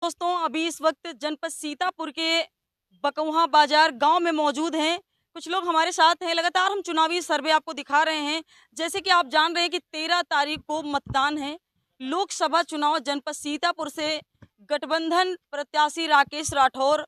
दोस्तों, अभी इस वक्त जनपद सीतापुर के बकौहा बाजार गांव में मौजूद हैं। कुछ लोग हमारे साथ हैं। लगातार हम चुनावी सर्वे आपको दिखा रहे हैं। जैसे कि आप जान रहे हैं कि 13 तारीख को मतदान है। लोकसभा चुनाव जनपद सीतापुर से गठबंधन प्रत्याशी राकेश राठौर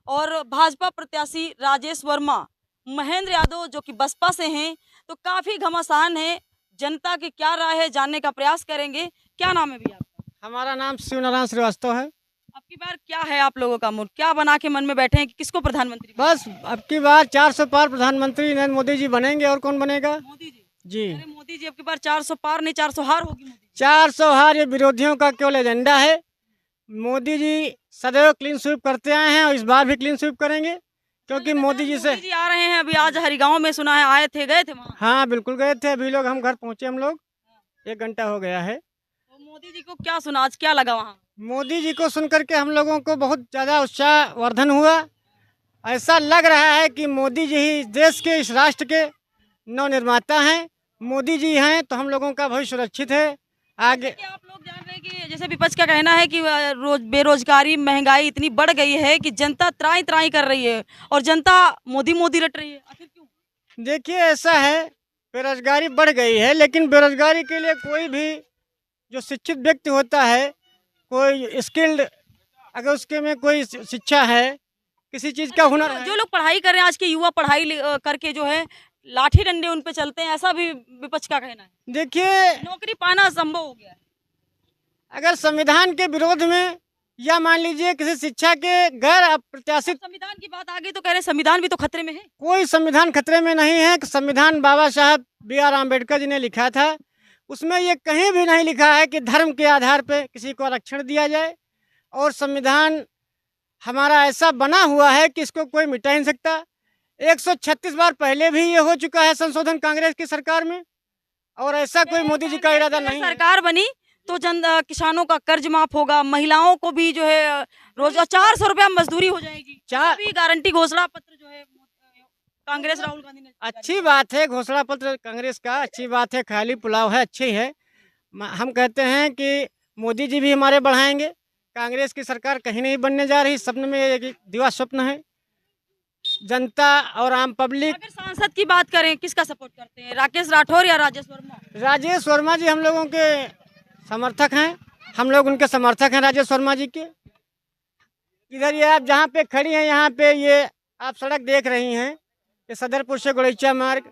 और भाजपा प्रत्याशी राजेश वर्मा, महेंद्र यादव जो कि बसपा से हैं, तो काफ़ी घमासान है। जनता की क्या राय है जानने का प्रयास करेंगे। क्या नाम है भैया आपका? हमारा नाम शिवनारायण श्रीवास्तव है। अब की बार क्या है आप लोगों का मूड? क्या बना के मन में बैठे हैं कि किसको प्रधानमंत्री बस अब की बार 400 पार प्रधानमंत्री नरेंद्र मोदी जी बनेंगे, और कौन बनेगा? मोदी जी। जी। अरे मोदी जी अब की बार 400 पार नहीं 400 हार होगी। मोदी जी 400 हार ये विरोधियों का केवल एजेंडा है। मोदी जी सदैव क्लीन स्वीप करते आए हैं और इस बार भी क्लीन स्वीप करेंगे, क्योंकि मोदी जी से। मोदी जी आ रहे हैं। अभी आज हरिगांव में सुना है आए थे, गए थे वहाँ। हाँ बिल्कुल गए थे, अभी लोग हम घर पहुँचे, हम लोग 1 घंटा हो गया है। तो मोदी जी को क्या सुना, आज क्या लगा वहाँ? मोदी जी को सुनकर के हम लोगों को बहुत ज़्यादा उत्साहवर्धन हुआ। ऐसा लग रहा है कि मोदी जी ही देश के, इस राष्ट्र के नवनिर्माता हैं। मोदी जी हैं तो हम लोगों का भविष्य सुरक्षित है। आगे कि आप लोग जान रहे हैं कि जैसे विपक्ष का कहना है कि बेरोजगारी, महंगाई इतनी बढ़ गई है कि जनता त्राई त्राई कर रही है और जनता मोदी मोदी रट रही है। आखिर क्यों? देखिए, ऐसा है, बेरोजगारी बढ़ गई है, लेकिन बेरोजगारी के लिए कोई भी जो शिक्षित व्यक्ति होता है, कोई स्किल्ड, अगर उसके में कोई शिक्षा है, किसी चीज़ का हुनर है। जो लोग पढ़ाई कर रहे हैं, आज के युवा पढ़ाई करके जो है लाठी डंडे उन पे चलते हैं, ऐसा भी विपक्ष का कहना है। देखिए, नौकरी पाना असंभव हो गया है। अगर संविधान के विरोध में, या मान लीजिए किसी शिक्षा के गैर अप्रत्याशित, संविधान की बात आ गई तो कह रहे संविधान भी तो खतरे में है। कोई संविधान खतरे में नहीं है। संविधान बाबा साहब B.R. अम्बेडकर जी ने लिखा था। उसमें ये कहीं भी नहीं लिखा है कि धर्म के आधार पे किसी को आरक्षण दिया जाए, और संविधान हमारा ऐसा बना हुआ है कि इसको कोई मिटा ही नहीं सकता। 136 बार पहले भी ये हो चुका है संशोधन कांग्रेस की सरकार में, और ऐसा कोई मोदी जी का इरादा नहीं है। सरकार बनी तो किसानों का कर्ज माफ होगा, महिलाओं को भी जो है रोजगार, 400 रुपया मजदूरी हो जाएगी। भी गारंटी घोषणा पत्र जो है कांग्रेस राहुल गांधी ने। अच्छी बात है, घोषणा पत्र कांग्रेस का अच्छी बात है, खाली पुलाव है, अच्छी है। हम कहते हैं कि मोदी जी भी हमारे बढ़ाएंगे। कांग्रेस की सरकार कहीं नहीं बनने जा रही, सपने में एक दिवा स्वप्न है। जनता और आम पब्लिक। अगर सांसद की बात करें, किसका सपोर्ट करते हैं, राकेश राठौर या राजेश वर्मा? राजेश वर्मा जी हम लोगों के समर्थक हैं, हम लोग उनके समर्थक हैं राजेश वर्मा जी के। इधर ये आप जहाँ पे खड़ी हैं, यहाँ पे ये आप सड़क देख रही हैं, ये सदरपुर से गोड़ैचा मार्ग,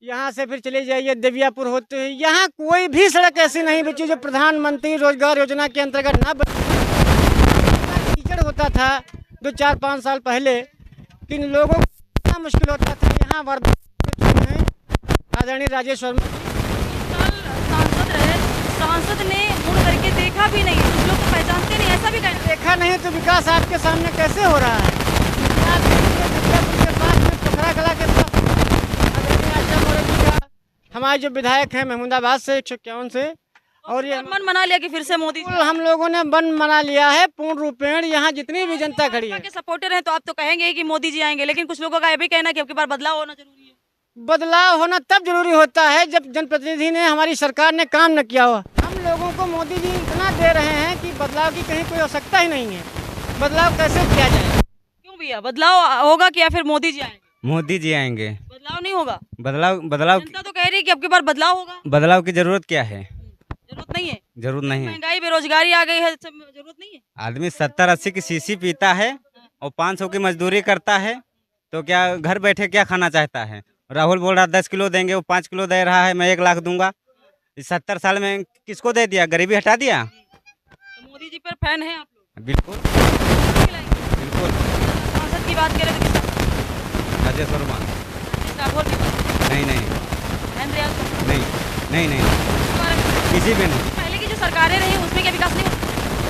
यहाँ से फिर चले जाइए देवियापुर होते हुए, यहाँ कोई भी सड़क ऐसी नहीं बची जो प्रधानमंत्री रोजगार योजना के अंतर्गत ना बची। कीचड़ होता था 2-4-5 साल पहले, किन लोगों को इतना मुश्किल होता था। यहाँ आदरणीय राजेश वर्मा सांसद रहे, सांसद ने मुड़ करके देखा भी नहीं, कुछ लोग तो पहचानते नहीं, ऐसा भी कहना। देखा नहीं तो विकास आपके सामने कैसे हो रहा है? हमारे जो विधायक हैं महमूदाबाद से 151 से, और ये मन मना लिया कि फिर से मोदी जी। हम लोगों ने मन मना लिया है पूर्ण रूपेण। यहाँ जितनी भी जनता खड़ी है के सपोर्टर हैं तो आप तो कहेंगे कि मोदी जी आएंगे, लेकिन कुछ लोगों का ये भी कहना है कि अब की बार बदलाव होना जरूरी है। बदलाव होना तब जरूरी होता है जब जनप्रतिनिधि ने, हमारी सरकार ने काम न किया हो। हम लोगों को मोदी जी इतना दे रहे हैं कि बदलाव की कहीं कोई आवश्यकता ही नहीं है। बदलाव कैसे किया जाए? क्यों भैया, बदलाव होगा कि या फिर मोदी जी आएंगे? मोदी जी आएंगे। बदलाव नहीं होगा? बदलाव जनता तो कह रही है कि अब की बार बदलाव होगा। बदलाव की जरूरत क्या है? जरूरत नहीं है। जरूरत नहीं है। महंगाई बेरोजगारी आ गई है, जरूरत नहीं है। आदमी 70-80 की शीशी पीता है और 500 की मजदूरी करता है, तो क्या घर बैठे क्या खाना चाहता है? राहुल बोल रहा 10 किलो देंगे, वो 5 किलो दे रहा है, मैं 1 लाख दूंगा। इस 70 साल में किसको दे दिया? गरीबी हटा दिया। तो मोदी जी पर फैन है आप लोग? बिल्कुल बिल्कुल। सांसद की बात करें तो राजेश वर्मा। राठौर की बात? नहीं नहीं महेंद्र यादव? नहीं नहीं नहीं, किसी भी नहीं। पहले की जो सरकारें रही उसमें क्या विकास नहीं हुआ?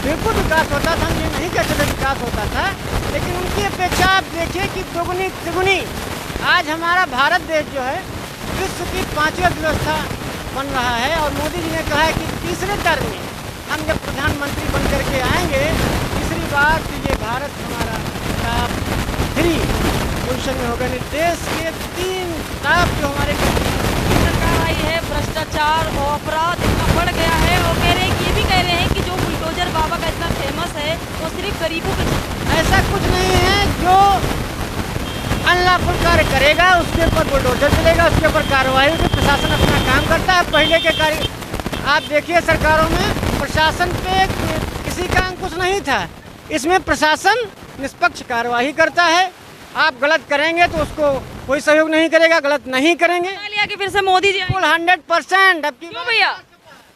बिल्कुल विकास होता था, हम ये नहीं कहते थे विकास होता था, लेकिन उनकी अपेक्षा आप देखिए कि दोगुनी तिगुनी। आज हमारा भारत देश जो है विश्व की 5वीं अर्थव्यवस्था बन रहा है, और मोदी जी ने कहा है कि तीसरे टर्म में हम जब प्रधानमंत्री बन करके आएंगे तीसरी बार, तो ये भारत हमारा टॉप 3 पोजिशन में होगा। देश के 3 टॉप जो हमारे सरकार आई है, भ्रष्टाचार और अपराध इतना बढ़ गया है, और कह रहे हैं कि ये भी कह रहे हैं कि जो बुलडोजर बाबा का इतना फेमस है वो सिर्फ गरीबों के? ऐसा कुछ नहीं है। जो अनलॉफुल कार्य करेगा उसके ऊपर बुलडोजर चलेगा, उसके ऊपर कार्रवाई होगी। प्रशासन अपना काम करता है। पहले के कार्य आप देखिए, सरकारों में प्रशासन पे किसी का अंकुश नहीं था। इसमें प्रशासन निष्पक्ष कार्रवाई करता है। आप गलत करेंगे तो उसको कोई सहयोग नहीं करेगा, गलत नहीं करेंगे। लिया कि फिर से मोदी जी आएंगे? 100%। अब की क्यों भैया,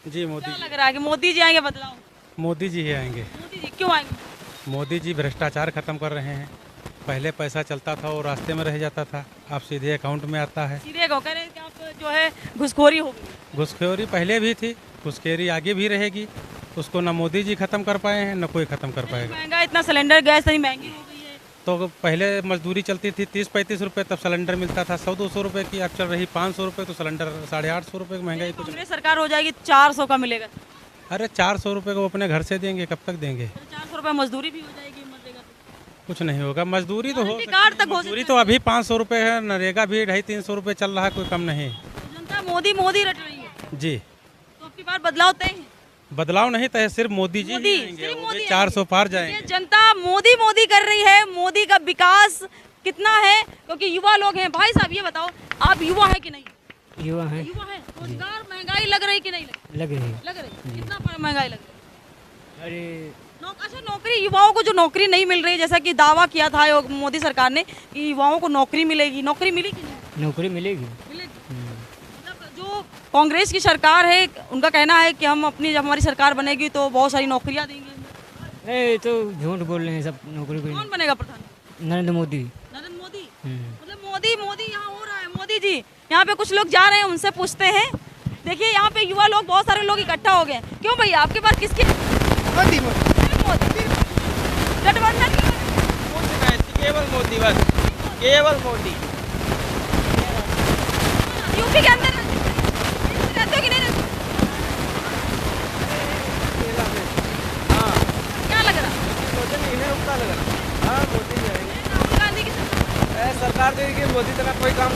जी मोदी क्या लग रहा है कि मोदी जी आएंगे? बदलाव मोदी जी ही आएंगे। मोदी जी क्यों आएंगे? मोदी जी भ्रष्टाचार खत्म कर रहे हैं। पहले पैसा चलता था और रास्ते में रह जाता था, अब सीधे अकाउंट में आता है। सीधे कह रहे हैं कि आप जो है घुसखोरी हो गई। घुसखोरी पहले भी थी, घुसखोरी आगे भी रहेगी। उसको न मोदी जी खत्म कर पाए हैं, न कोई खत्म कर पाएगा। महंगा इतना, सिलेंडर गैस इतनी महंगी हो गई है। तो पहले मजदूरी चलती थी 30-35 रुपये, तब सिलेंडर मिलता था 100-200 रुपये की। अब चल रही 500 रुपये, तो सिलेंडर 850 रुपये की महंगाई कुछ। कांग्रेस सरकार हो जाएगी 400 का मिलेगा। अरे 400 रुपये को वो अपने घर से देंगे, कब तक देंगे? 400 रुपये मजदूरी भी हो जाएगी, मजेगा तो। कुछ नहीं होगा। मजदूरी तो हो वारंटी कार्ड तक हो मजदूरी तो अभी 500 रुपये है, नरेगा भी 250-300 रुपये चल रहा है, कोई कम नहीं। जनता मोदी मोदी रट रही है। जी, तो आपकी बार बदलाव तय है? बदलाव नहीं तो है, सिर्फ मोदी जी मोदी, ही आएंगे, सिर्फ वो मोदी भी 400 पार ये जाएंगे। जनता मोदी मोदी कर रही है। मोदी का विकास कितना है? क्योंकि युवा लोग हैं। भाई साहब ये बताओ, आप युवा है कि नहीं? युवा है, युवा है। रोजगार महंगाई लग रही कि नहीं लग रही है। लग रही? कितना महंगाई लग रही? अरे अच्छा, नौकरी, युवाओं को जो नौकरी नहीं मिल रही, जैसा कि दावा किया था मोदी सरकार ने कि युवाओं को नौकरी मिलेगी, नौकरी मिली कि नहीं? नौकरी मिलेगी। मिलेगी। मतलब जो कांग्रेस की सरकार है, उनका कहना है कि हम अपनी, जब हमारी सरकार बनेगी तो बहुत सारी नौकरियां देंगे। नहीं, तो झूठ बोल रहे हैं सब। नौकरी कोई कौन बनेगा प्रधान? नरेंद्र मोदी। नरेंद्र मोदी। मतलब मोदी मोदी यहाँ हो रहा है। मोदी जी यहाँ पे कुछ लोग जा रहे हैं, उनसे पूछते हैं। देखिए यहाँ पे युवा लोग, बहुत सारे लोग इकट्ठा हो गए। क्यों भैया, आपके पास किसकी? मोदी मोदी गठबंधन की? कुछ नहीं, केवल मोदी, बस केवल मोदी। यूपी के अंदर रहते हो कि नहीं रहते? हाँ, क्या लग रहा? इन्हें रुकता लग रहा। हाँ, मोदी जी आएंगे। राहुल गांधी की सरकार। सरकार देगी, मोदी तरह कोई काम